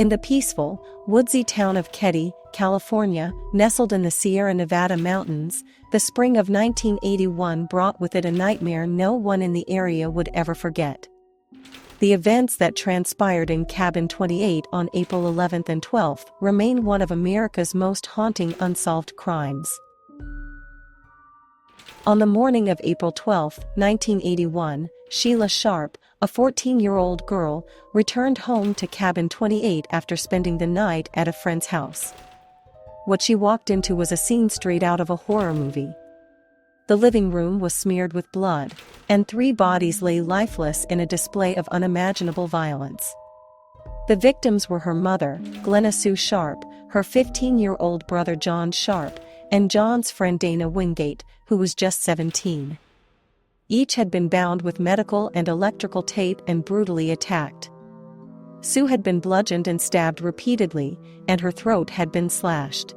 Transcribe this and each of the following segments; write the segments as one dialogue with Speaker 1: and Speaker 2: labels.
Speaker 1: In the peaceful, woodsy town of Keddie, California, nestled in the Sierra Nevada mountains, the spring of 1981 brought with it a nightmare no one in the area would ever forget. The events that transpired in Cabin 28 on April 11 and 12 remain one of America's most haunting unsolved crimes. On the morning of April 12, 1981, Sheila Sharp, a 14-year-old girl, returned home to Cabin 28 after spending the night at a friend's house. What she walked into was a scene straight out of a horror movie. The living room was smeared with blood, and 3 bodies lay lifeless in a display of unimaginable violence. The victims were her mother, Glenna Sue Sharp, her 15-year-old brother John Sharp, and John's friend Dana Wingate, who was just 17. Each had been bound with medical and electrical tape and brutally attacked. Sue had been bludgeoned and stabbed repeatedly, and her throat had been slashed.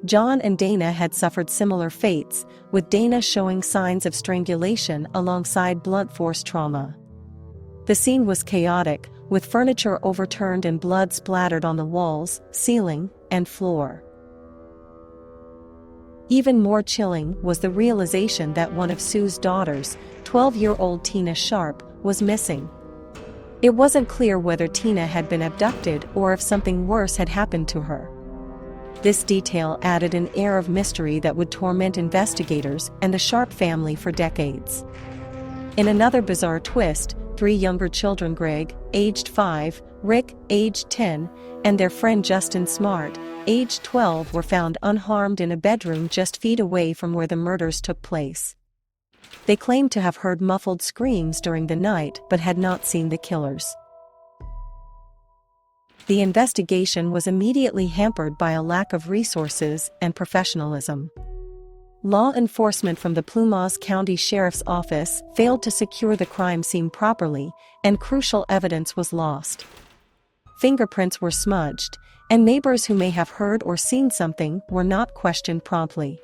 Speaker 1: John and Dana had suffered similar fates, with Dana showing signs of strangulation alongside blunt force trauma. The scene was chaotic, with furniture overturned and blood splattered on the walls, ceiling, and floor. Even more chilling was the realization that one of Sue's daughters, 12-year-old Tina Sharp, was missing. It wasn't clear whether Tina had been abducted or if something worse had happened to her. This detail added an air of mystery that would torment investigators and the Sharp family for decades. In another bizarre twist, 3 younger children, Greg, aged 5, Rick, aged 10, and their friend Justin Smart, aged 12, were found unharmed in a bedroom just feet away from where the murders took place. They claimed to have heard muffled screams during the night but had not seen the killers. The investigation was immediately hampered by a lack of resources and professionalism. Law enforcement from the Plumas County Sheriff's Office failed to secure the crime scene properly, and crucial evidence was lost. Fingerprints were smudged, and neighbors who may have heard or seen something were not questioned promptly.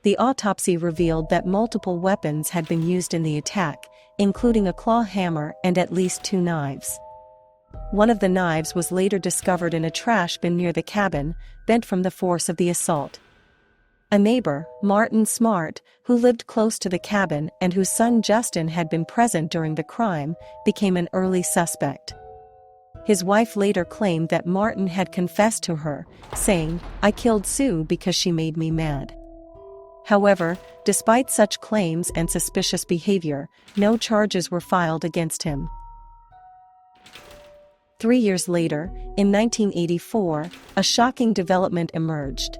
Speaker 1: The autopsy revealed that multiple weapons had been used in the attack, including a claw hammer and at least 2 knives. One of the knives was later discovered in a trash bin near the cabin, bent from the force of the assault. A neighbor, Martin Smart, who lived close to the cabin and whose son Justin had been present during the crime, became an early suspect. His wife later claimed that Martin had confessed to her, saying, "I killed Sue because she made me mad." However, despite such claims and suspicious behavior, no charges were filed against him. 3 years later, in 1984, a shocking development emerged.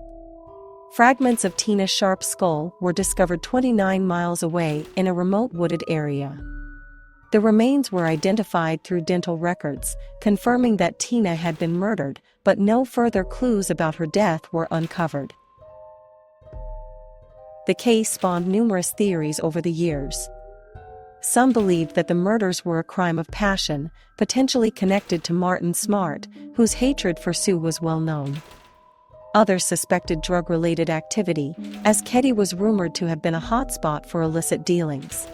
Speaker 1: Fragments of Tina Sharp's skull were discovered 29 miles away in a remote wooded area. The remains were identified through dental records, confirming that Tina had been murdered, but no further clues about her death were uncovered. The case spawned numerous theories over the years. Some believed that the murders were a crime of passion, potentially connected to Martin Smart, whose hatred for Sue was well known. Others suspected drug-related activity, as Keddie was rumored to have been a hotspot for illicit dealings.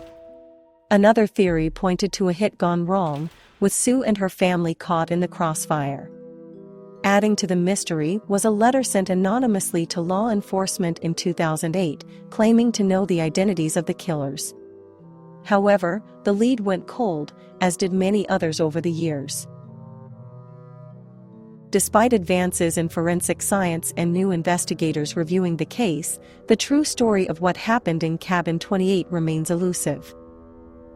Speaker 1: Another theory pointed to a hit gone wrong, with Sue and her family caught in the crossfire. Adding to the mystery was a letter sent anonymously to law enforcement in 2008, claiming to know the identities of the killers. However, the lead went cold, as did many others over the years. Despite advances in forensic science and new investigators reviewing the case, the true story of what happened in Cabin 28 remains elusive.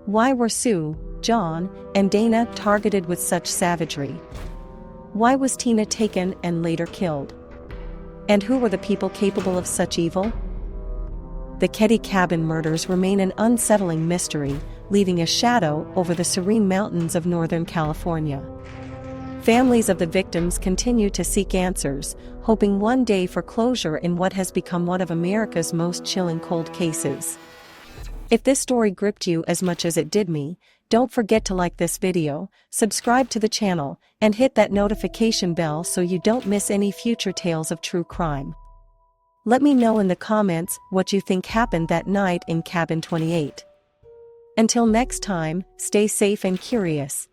Speaker 1: Why were Sue, John, and Dana targeted with such savagery? Why was Tina taken and later killed? And who were the people capable of such evil? The Keddie cabin murders remain an unsettling mystery, leaving a shadow over the serene mountains of Northern California. Families of the victims continue to seek answers, hoping one day for closure in what has become one of America's most chilling cold cases. If this story gripped you as much as it did me, don't forget to like this video, subscribe to the channel, and hit that notification bell so you don't miss any future tales of true crime. Let me know in the comments what you think happened that night in Cabin 28. Until next time, stay safe and curious.